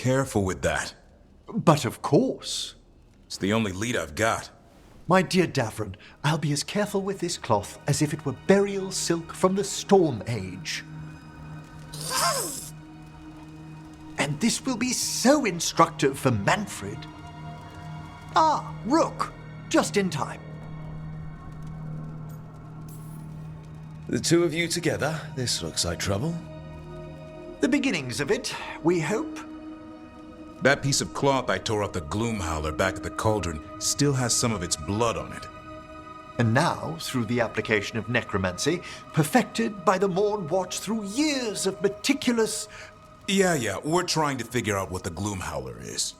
careful with that. But of course. It's the only lead I've got. My dear Davrin, I'll be as careful with this cloth as if it were burial silk from the Storm Age. And this will be so instructive for Manfred. Ah, Rook, just in time. The two of you together? This looks like trouble. The beginnings of it, we hope. That piece of cloth I tore off the Gloom Howler back at the cauldron still has some of its blood on it. And now, through the application of necromancy, perfected by the Morn Watch through years of meticulous... Yeah, we're trying to figure out what the Gloom Howler is.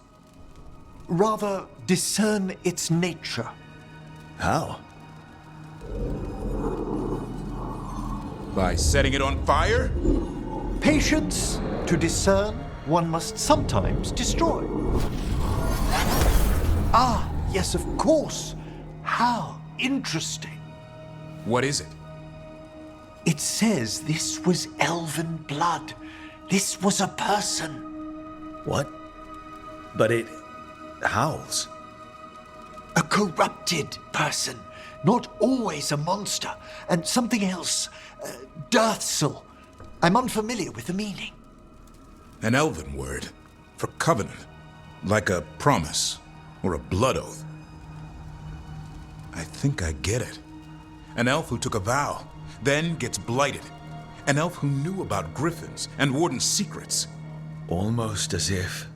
Rather, discern its nature. How? By setting it on fire? Patience. To discern, one must sometimes destroy. Ah, yes, of course. How interesting. What is it? It says this was elven blood. This was a person. What? But it howls. A corrupted person. Not always a monster. And something else. Deathsel. I'm unfamiliar with the meaning. An elven word for covenant, like a promise or a blood oath. I think I get it. An elf who took a vow, then gets blighted. An elf who knew about griffins and warden's secrets. Almost as if...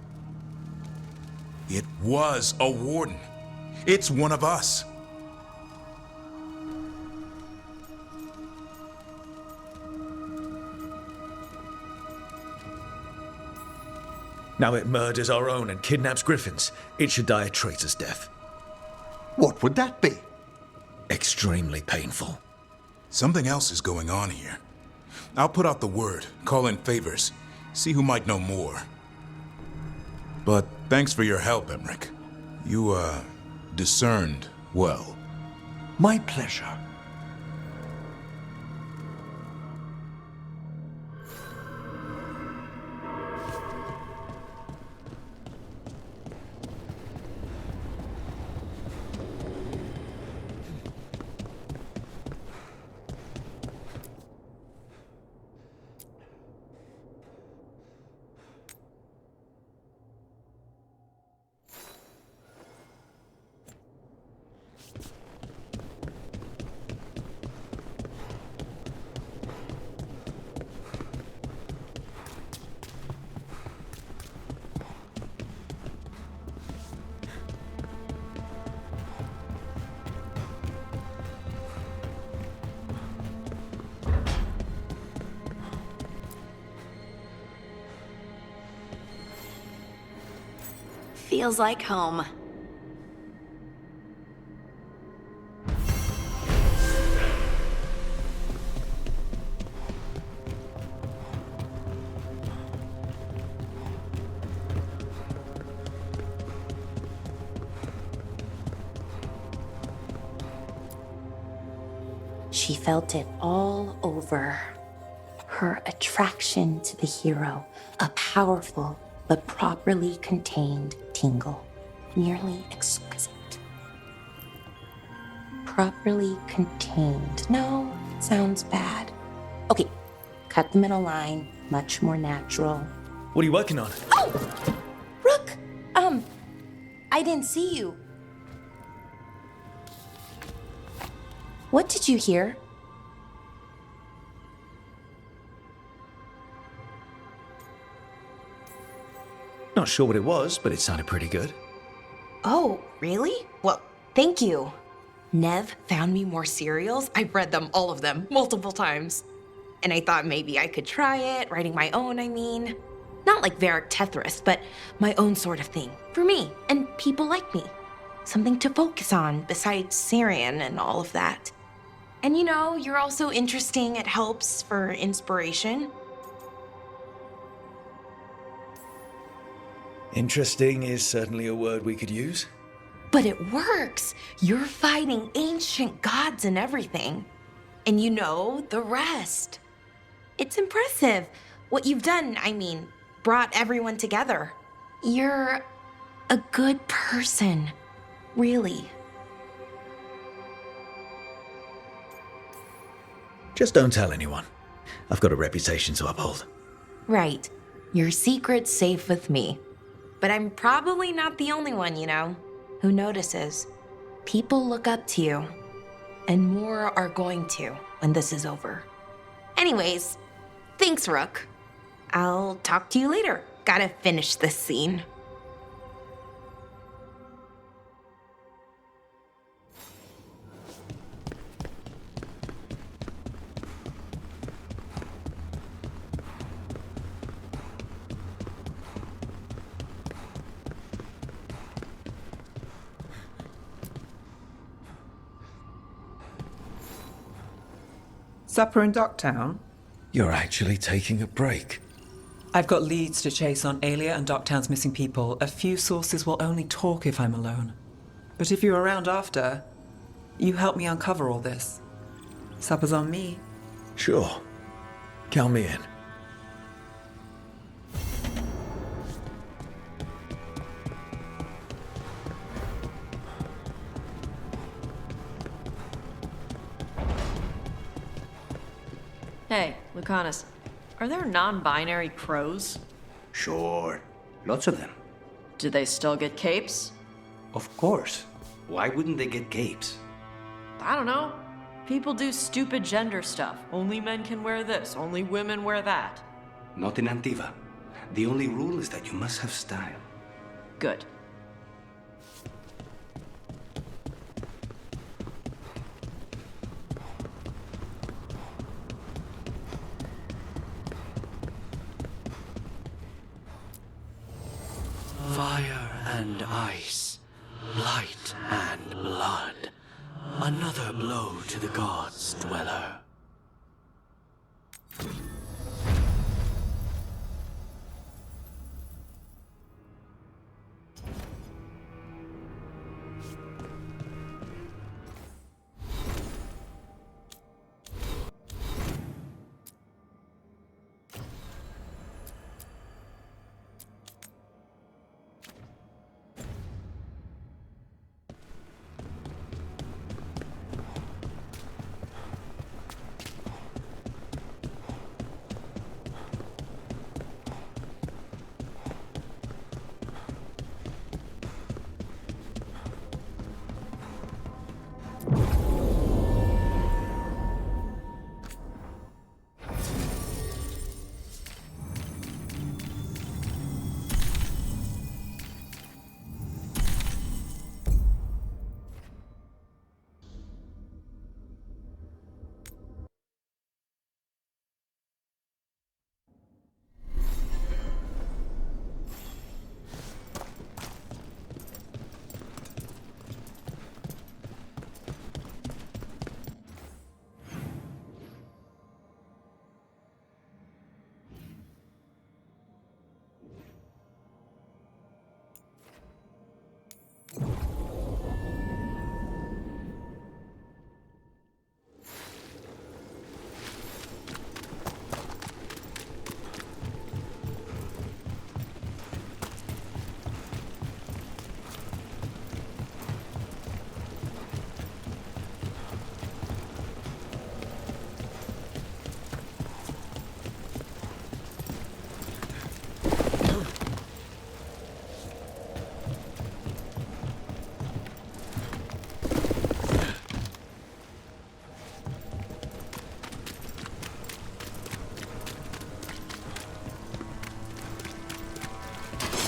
It was a warden. It's one of us. Now it murders our own and kidnaps griffins. It should die a traitor's death. What would that be? Extremely painful. Something else is going on here. I'll put out the word, call in favors, see who might know more. But thanks for your help, Emmerich. You, discerned well. My pleasure. Feels like home. She felt it all over. Her attraction to the hero, a powerful but properly contained tingle, nearly exquisite. Properly contained. No, sounds bad. Okay, cut the middle line, much more natural. What are you working on? Oh! Rook! I didn't see you. What did you hear? Not sure what it was, but it sounded pretty good. Oh, really? Well, thank you. Nev found me more cereals. I've read them, all of them, multiple times. And I thought maybe I could try it, writing my own, I mean. Not like Varric Tethris, but my own sort of thing. For me, and people like me. Something to focus on, besides Syrian and all of that. And you know, you're also interesting. It helps for inspiration. Interesting is certainly a word we could use. But it works. You're fighting ancient gods and everything. And you know the rest. It's impressive. What you've done, I mean, brought everyone together. You're a good person. Really. Just don't tell anyone. I've got a reputation to uphold. Right. Your secret's safe with me. But I'm probably not the only one, who notices. People look up to you. And more are going to when this is over. Anyways, thanks, Rook. I'll talk to you later. Gotta finish this scene. Supper in Docktown? You're actually taking a break. I've got leads to chase on Alia and Docktown's missing people. A few sources will only talk if I'm alone. But if you're around after, you help me uncover all this. Supper's on me. Sure. Count me in. Hey, Lucanis, are there non-binary crows? Sure. Lots of them. Do they still get capes? Of course. Why wouldn't they get capes? I don't know. People do stupid gender stuff. Only men can wear this, only women wear that. Not in Antiva. The only rule is that you must have style. Good. Fire and ice, light and blood. Another blow to the gods' dweller.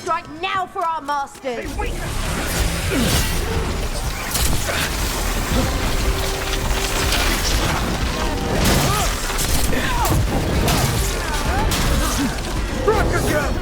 Strike now for our masters! Hey, wait. Struck again!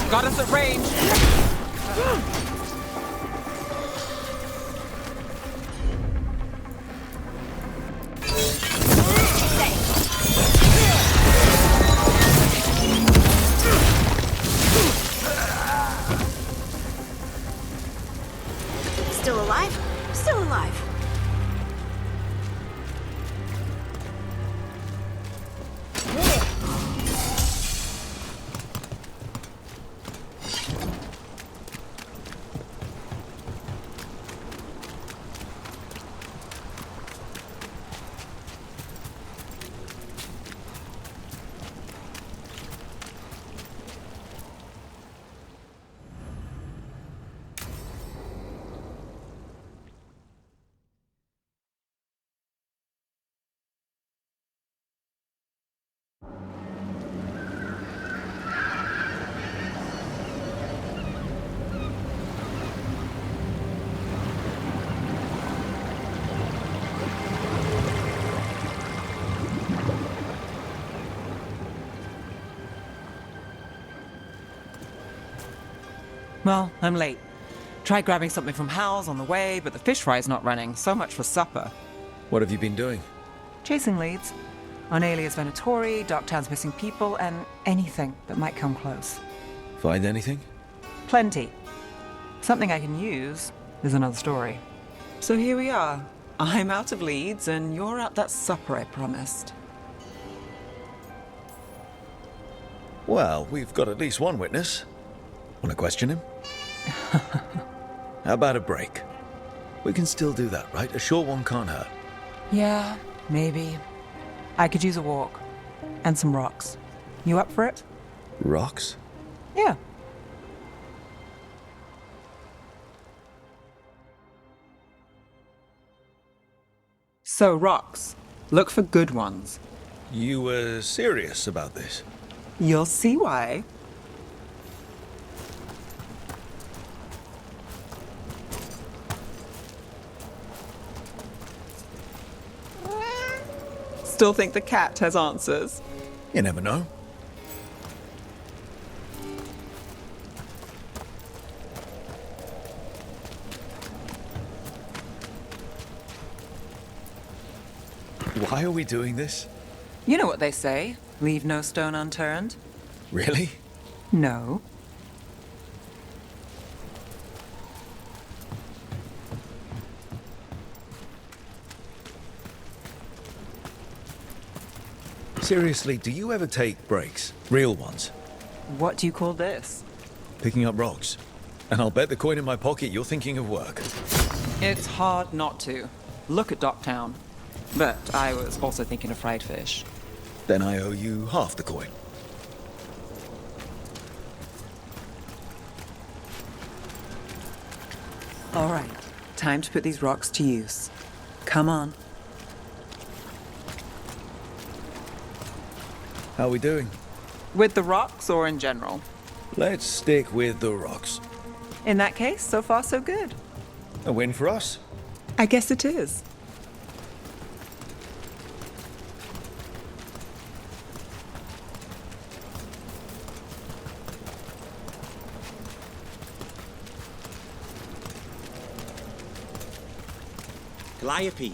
Got us at range. Still alive? Still alive. Well, I'm late. Tried grabbing something from Hal's on the way, but the fish fry's not running. So much for supper. What have you been doing? Chasing leads. On Alias Venatori, Darktown's missing people, and anything that might come close. Find anything? Plenty. Something I can use is another story. So here we are. I'm out of leads, and you're at that supper I promised. Well, we've got at least one witness. Want to question him? How about a break? We can still do that, right? A short one can't hurt. Yeah, maybe. I could use a walk. And some rocks. You up for it? Rocks? Yeah. So, rocks. Look for good ones. You were serious about this? You'll see why. Still think the cat has answers? You never know. Why are we doing this? You know what they say. Leave no stone unturned. Really? No. Seriously, do you ever take breaks? Real ones? What do you call this? Picking up rocks. And I'll bet the coin in my pocket you're thinking of work. It's hard not to. Look at Docktown. But I was also thinking of fried fish. Then I owe you half the coin. All right, time to put these rocks to use. Come on. How are we doing? With the rocks or in general? Let's stick with the rocks. In that case, so far so good. A win for us? I guess it is. Calliope,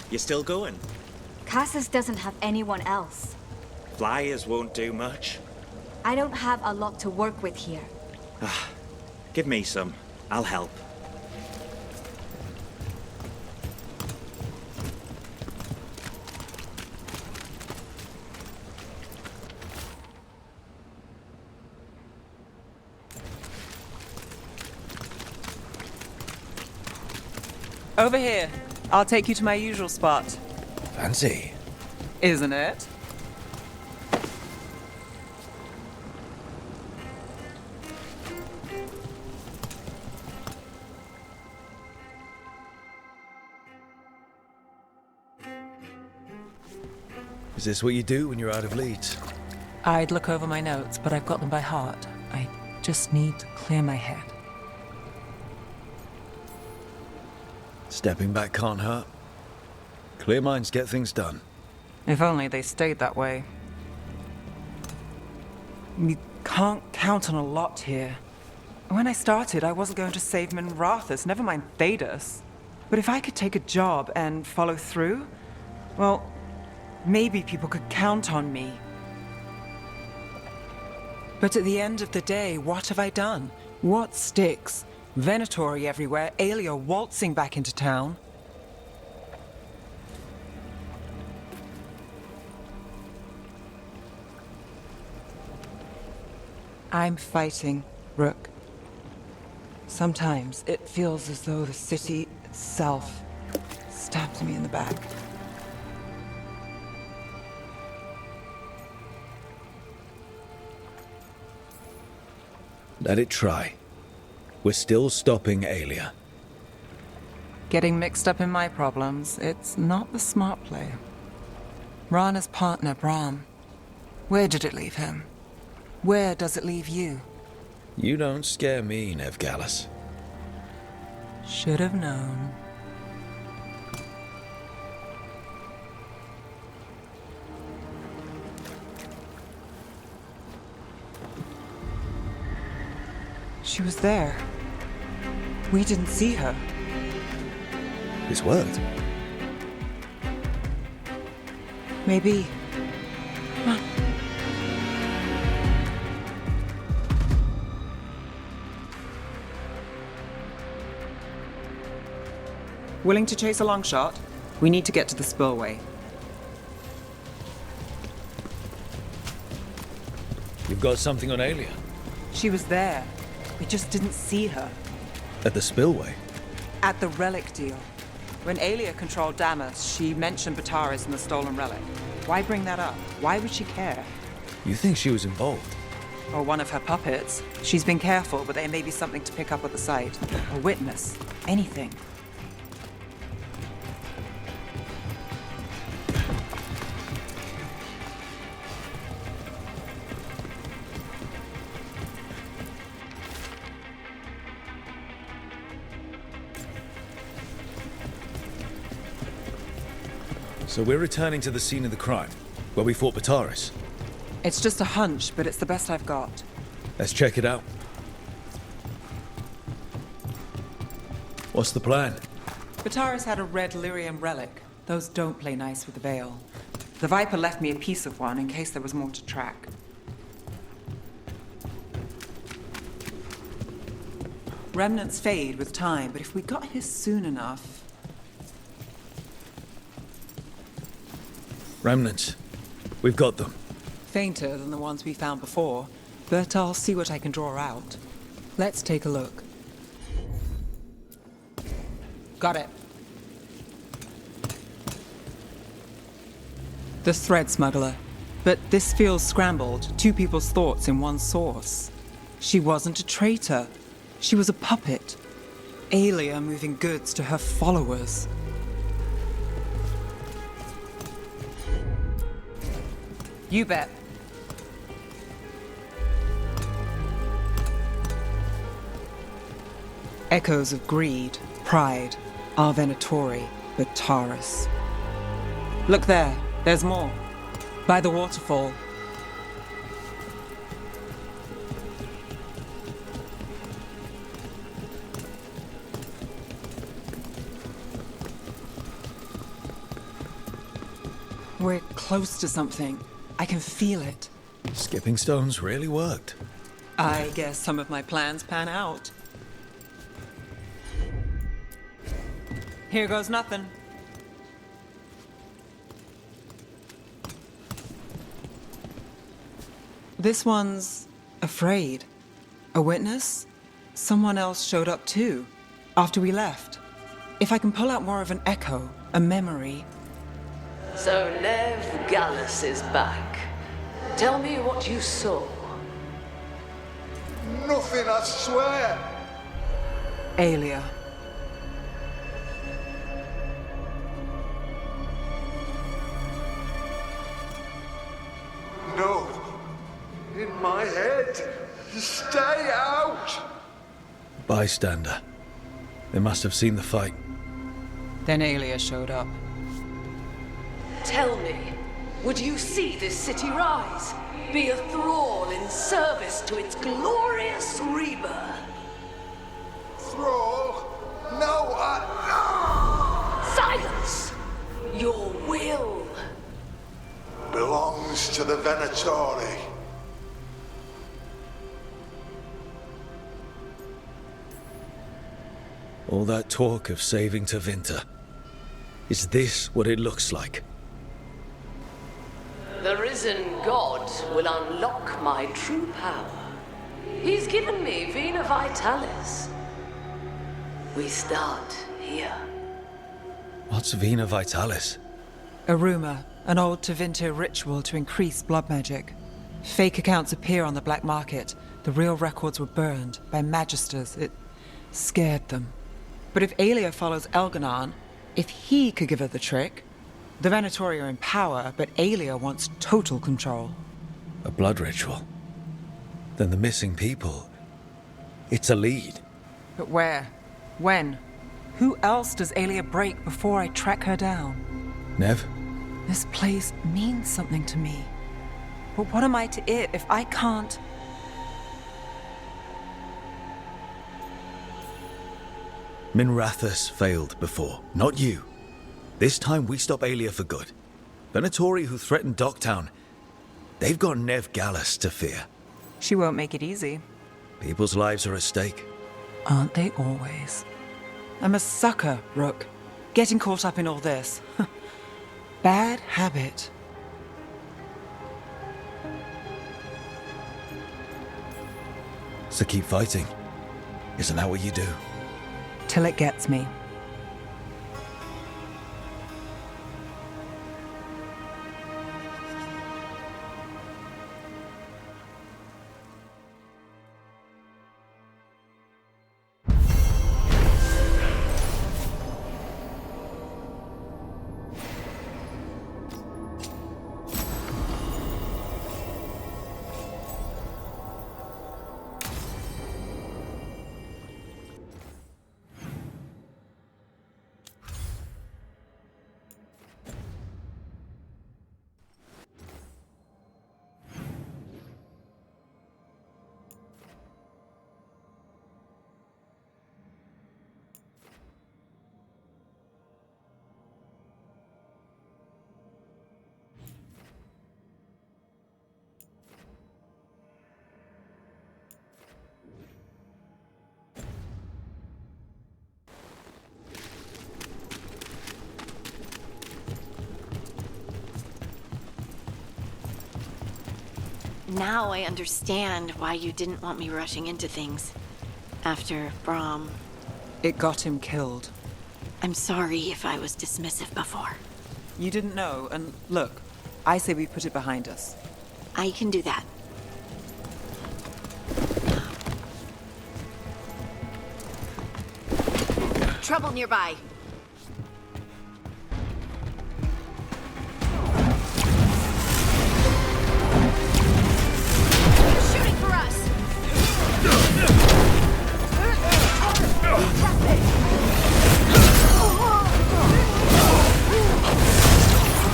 you still going? Cassis doesn't have anyone else. Flyers won't do much. I don't have a lot to work with here. Give me some. I'll help. Over here. I'll take you to my usual spot. Fancy. Isn't it? Is this what you do when you're out of leads? I'd look over my notes, but I've got them by heart. I just need to clear my head. Stepping back can't hurt. Clear minds get things done. If only they stayed that way. can't count on a lot here. When I started, I wasn't going to save Minrathus, never mind Thedas. But if I could take a job and follow through, well, maybe people could count on me. But at the end of the day, what have I done? What sticks? Venatori everywhere, Aelia waltzing back into town. I'm fighting, Rook. Sometimes it feels as though the city itself stabs me in the back. Let it try. We're still stopping Aelia. Getting mixed up in my problems, it's not the smart play. Rana's partner, Brahm. Where did it leave him? Where does it leave you? You don't scare me, Nevgalis. Should have known. She was there. We didn't see her. It's worked. Maybe. Come on. Willing to chase a long shot? We need to get to the spillway. You've got something on Aelia? She was there. We just didn't see her. At the spillway? At the relic deal. When Aelia controlled Damas, she mentioned Bataris and the stolen relic. Why bring that up? Why would she care? You think she was involved? Or one of her puppets. She's been careful, but there may be something to pick up at the site. A witness. Anything. So we're returning to the scene of the crime, where we fought Bataris. It's just a hunch, but it's the best I've got. Let's check it out. What's the plan? Bataris had a red lyrium relic. Those don't play nice with the Veil. The Viper left me a piece of one in case there was more to track. Remnants fade with time, but if we got here soon enough... Remnants. We've got them. Fainter than the ones we found before, but I'll see what I can draw out. Let's take a look. Got it. The thread smuggler. But this feels scrambled. Two people's thoughts in one source. She wasn't a traitor. She was a puppet. Aelia moving goods to her followers. You bet. Echoes of greed, pride, our Venatori, Bataris. Look there, there's more. By the waterfall. We're close to something. I can feel it. Skipping stones really worked. I guess some of my plans pan out. Here goes nothing. This one's afraid. A witness? Someone else showed up too, after we left. If I can pull out more of an echo, a memory... So Nevgalis is back. Tell me what you saw. Nothing, I swear. Aelia. No. In my head. Stay out. Bystander. They must have seen the fight. Then Aelia showed up. Tell me, would you see this city rise? be a thrall in service to its glorious rebirth. Thrall? No, Silence! Your will belongs to the Venatori. All that talk of saving Tevinter. Is this what it looks like? The risen god will unlock my true power. He's given me Vena Vitalis. We start here. What's Vena Vitalis? A rumor, an old Tevinter ritual to increase blood magic. Fake accounts appear on the black market. The real records were burned by magisters. It scared them. But if Aelia follows Elganon, if he could give her the trick, the Venatori are in power, but Aelia wants total control. A blood ritual? Then the missing people... It's a lead. But where? When? Who else does Aelia break before I track her down? Nev? This place means something to me. But what am I to it if I can't... Minrathous failed before, not you. This time we stop Aelia for good. Venatori who threatened Docktown, they've got Nev Gallus to fear. She won't make it easy. People's lives are at stake. Aren't they always? I'm a sucker, Rook. Getting caught up in all this. Bad habit. So keep fighting. Isn't that what you do? Till it gets me. Now I understand why you didn't want me rushing into things. After Brahm. It got him killed. I'm sorry if I was dismissive before. You didn't know, and look, I say we put it behind us. I can do that. Trouble nearby. Shooting for us!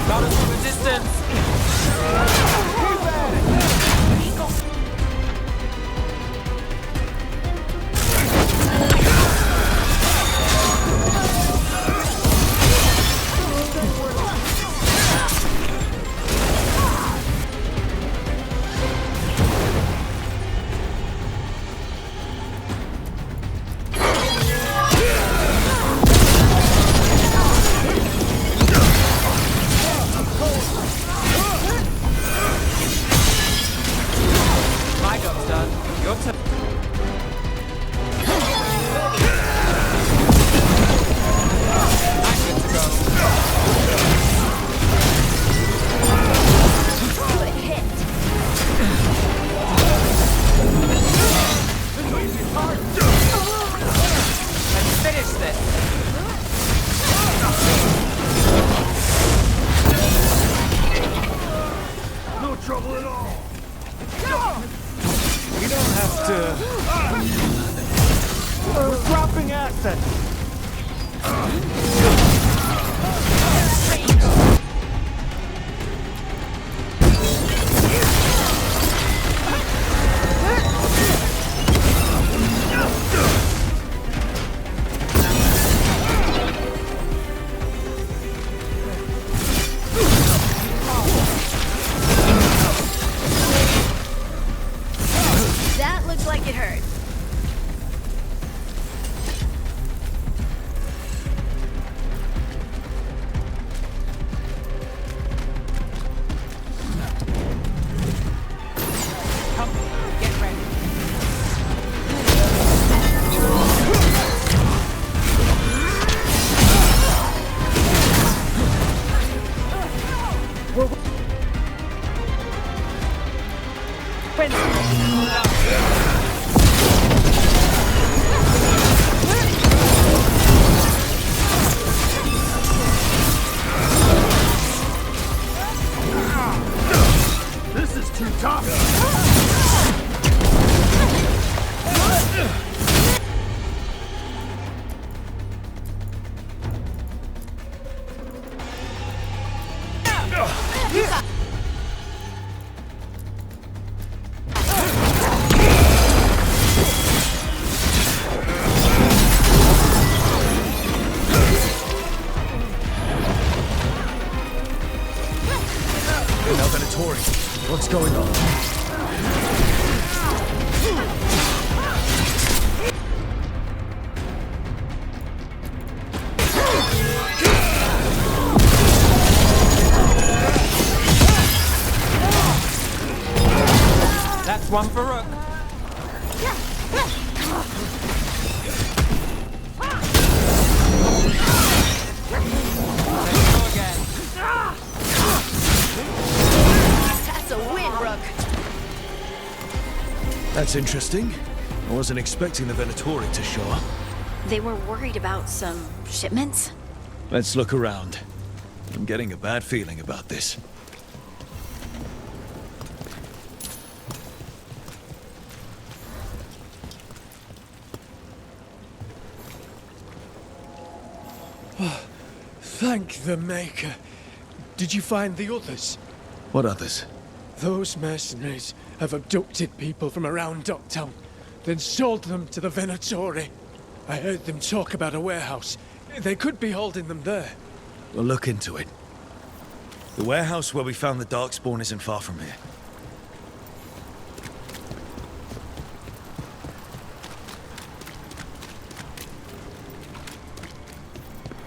Got us from a distance! one for Rook. That's a win, Rook. That's interesting. I wasn't expecting the Venatori to show up. They were worried about some shipments? Let's look around. I'm getting a bad feeling about this. Thank the Maker. Did you find the others? What others? Those mercenaries have abducted people from around Docktown, then sold them to the Venatori. I heard them talk about a warehouse. They could be holding them there. We'll look into it. The warehouse where we found the Darkspawn isn't far from here.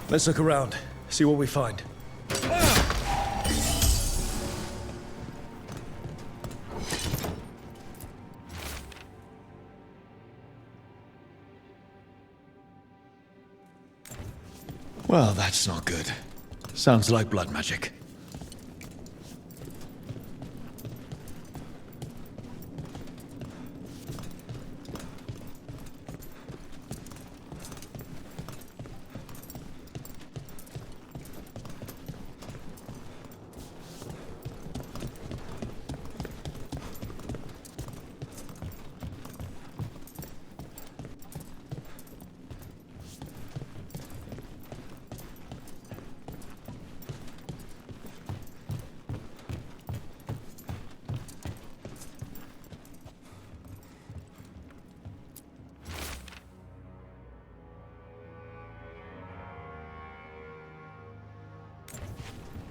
Let's look around, see what we find. Well, that's not good. Sounds like blood magic.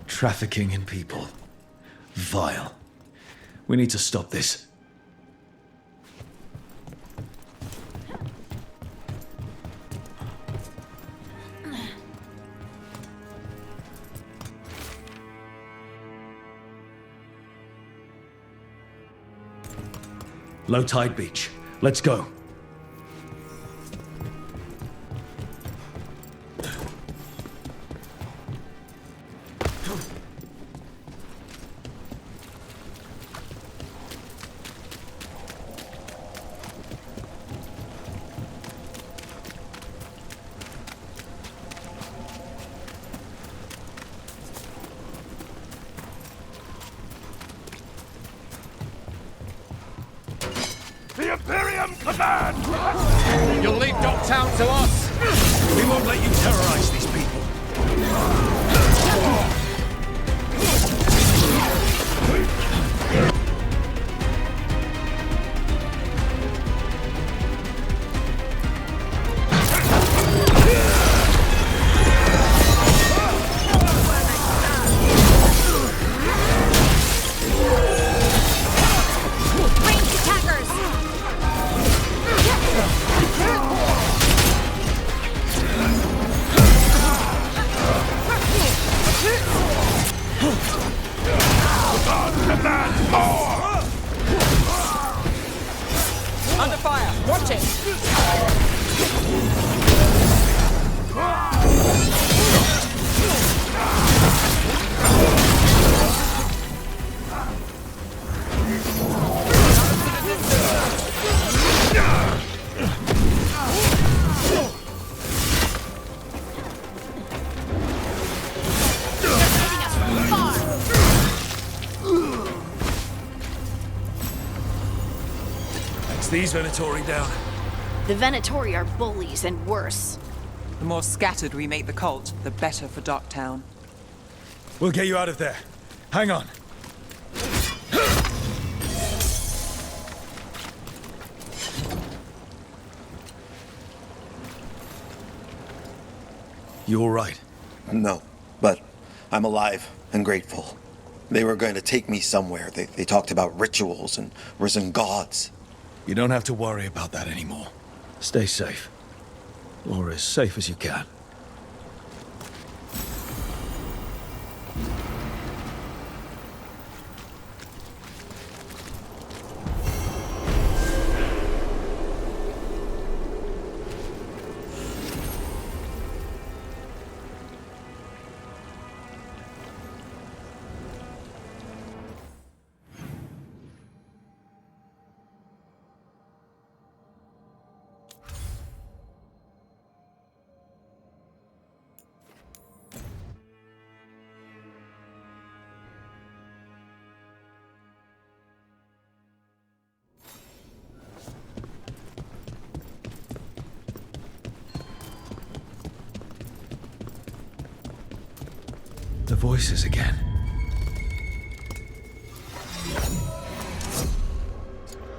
Trafficking in people. Vile. We need to stop this. Low tide beach. Let's go. The Imperium command! You'll leave Docktown to us! We won't let you terrorize these people. Under fire! Watch it! These Venatori down. The Venatori are bullies and worse. The more scattered we make the cult, the better for Docktown. We'll get you out of there. Hang on. You all right? No, but I'm alive and grateful. They were going to take me somewhere. They talked about rituals and risen gods. You don't have to worry about that anymore. Stay safe. Or as safe as you can. voices again.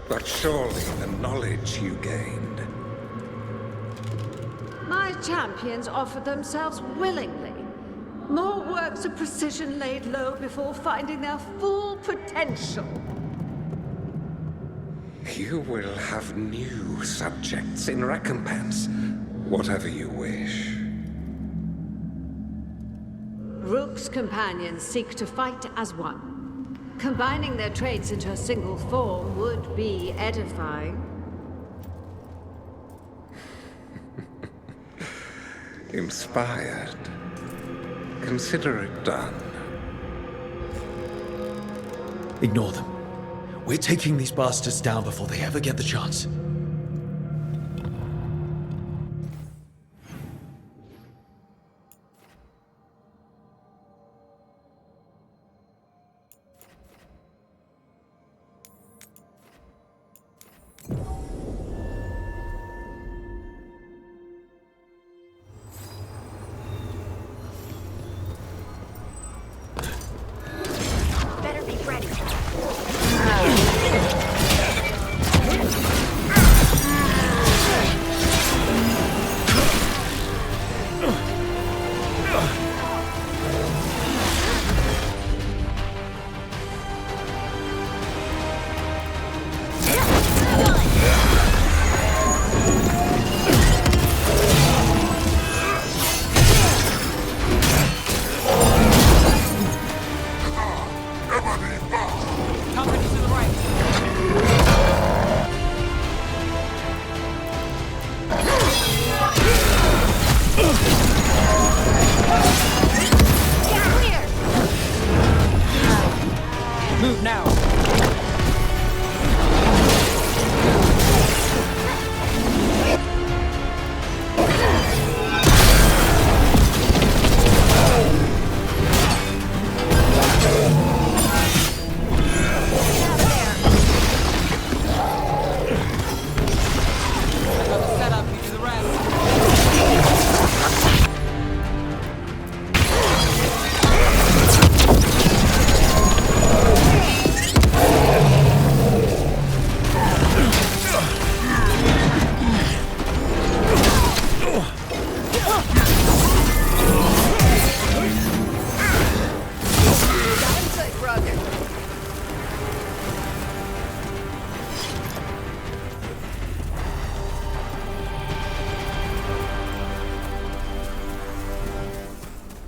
But surely the knowledge you gained. My champions offered themselves willingly. More works of precision laid low before finding their full potential. You will have new subjects in recompense. Whatever you wish. Rook's companions seek to fight as one. Combining their traits into a single form would be edifying. Inspired. Consider it done. Ignore them. We're taking these bastards down before they ever get the chance. Better be ready. Move now.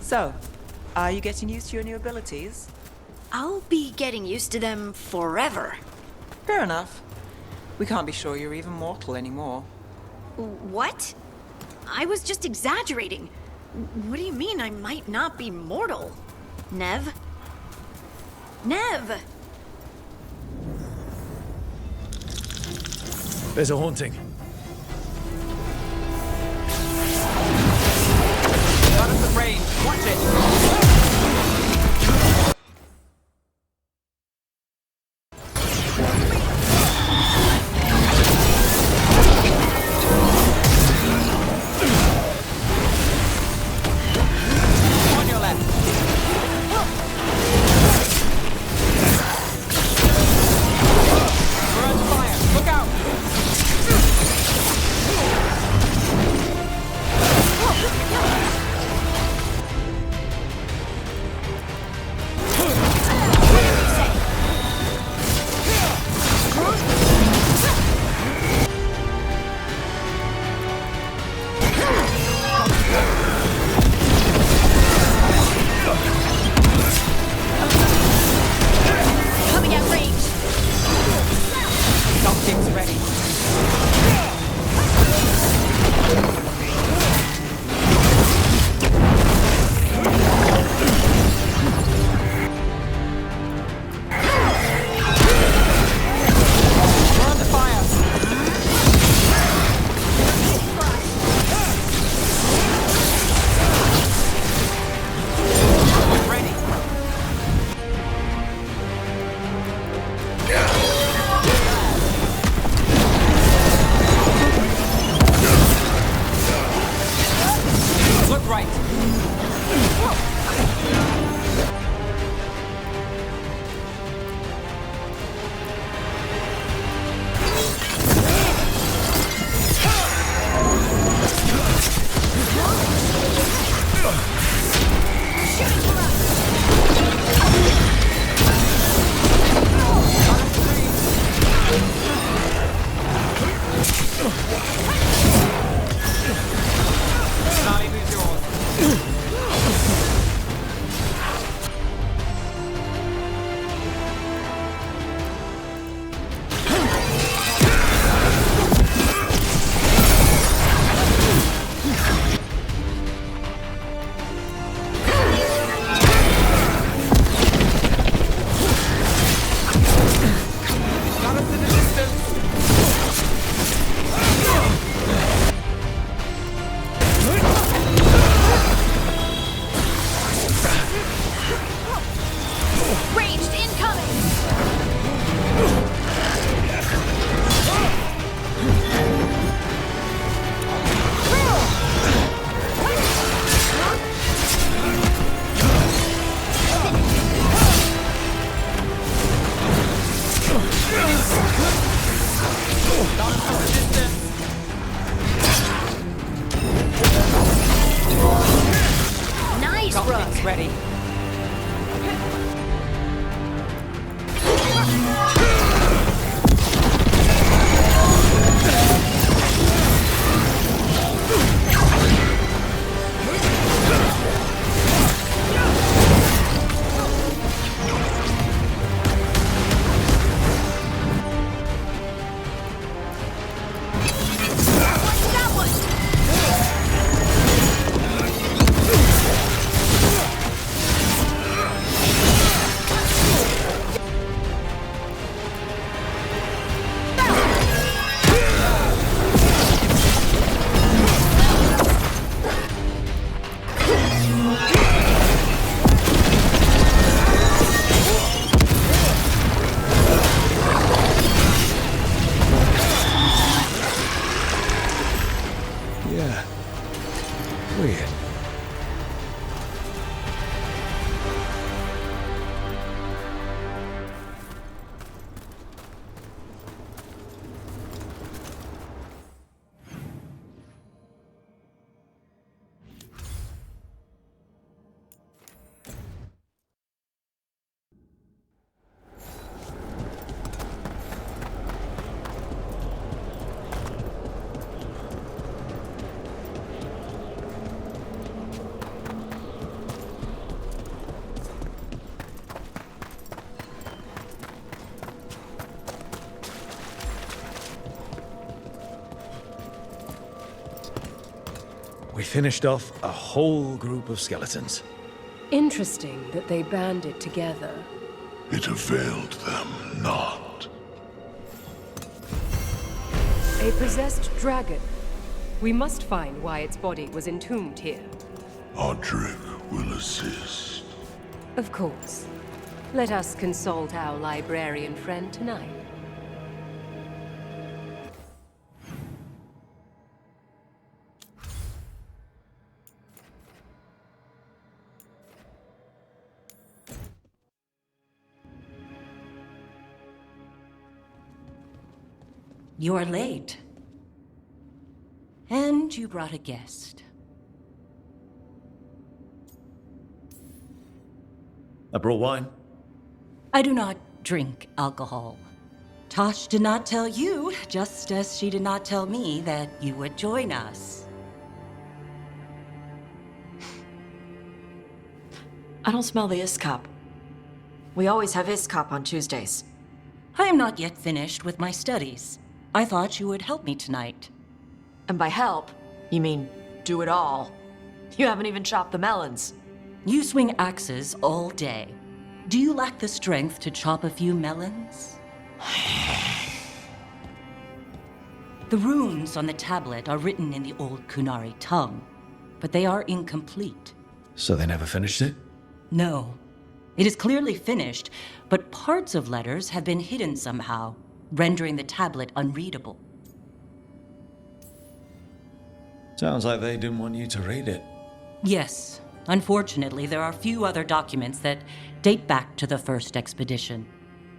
So, are you getting used to your new abilities? I'll be getting used to them forever. Fair enough. We can't be sure you're even mortal anymore. What? I was just exaggerating. What do you mean I might not be mortal? Nev? Nev! There's a haunting. Out of the range. Watch it. On your left. We're under fire. Look out. Time is yours. Ranged incoming! Nice, Rook! Ready. Yeah. Weird. We finished off a whole group of skeletons. Interesting that they banded together. It availed them not. A possessed dragon. We must find why its body was entombed here. Audric will assist. Of course. Let us consult our librarian friend tonight. You're late. And you brought a guest. I brought wine. I do not drink alcohol. Tosh did not tell you, just as she did not tell me that you would join us. I don't smell the Iskop. We always have Iskop on Tuesdays. I am not yet finished with my studies. I thought you would help me tonight. And by help, you mean do it all. You haven't even chopped the melons. You swing axes all day. Do you lack the strength to chop a few melons? The runes on the tablet are written in the old Kunari tongue, but they are incomplete. So they never finished it? No. It is clearly finished, but parts of letters have been hidden somehow, rendering the tablet unreadable. Sounds like they didn't want you to read it. Yes. Unfortunately, there are few other documents that date back to the first expedition.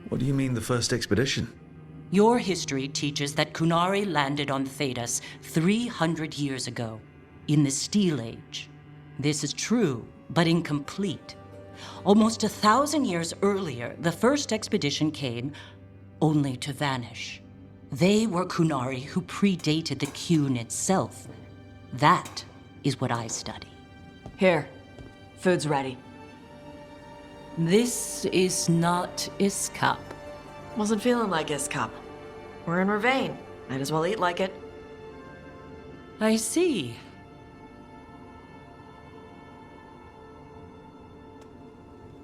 What do you mean, the first expedition? Your history teaches that Kunari landed on Thedas 300 years ago, in the Steel Age. This is true, but incomplete. Almost 1,000 years earlier, the first expedition came only to vanish. They were Kunari who predated the Qun itself. That is what I study. Here, food's ready. This is not Iskap. Wasn't feeling like Iskap. We're in Ravane. Might as well eat like it. I see.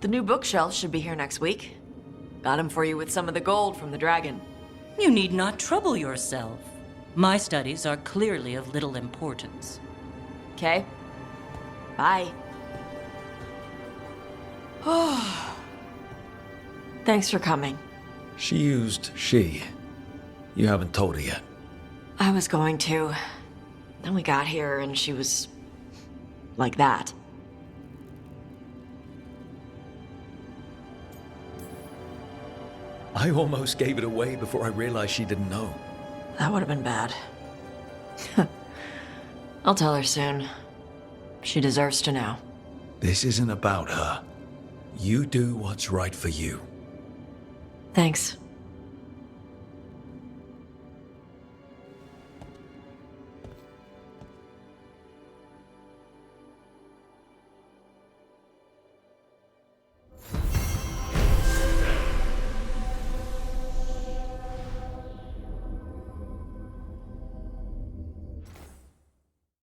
The new bookshelf should be here next week. Got him for you with some of the gold from the dragon. You need not trouble yourself. My studies are clearly of little importance. Okay. Bye. Thanks for coming. She used she. You haven't told her yet. I was going to. Then we got here and she was like that. I almost gave it away before I realized she didn't know. That would have been bad. I'll tell her soon. She deserves to know. This isn't about her. You do what's right for you. Thanks.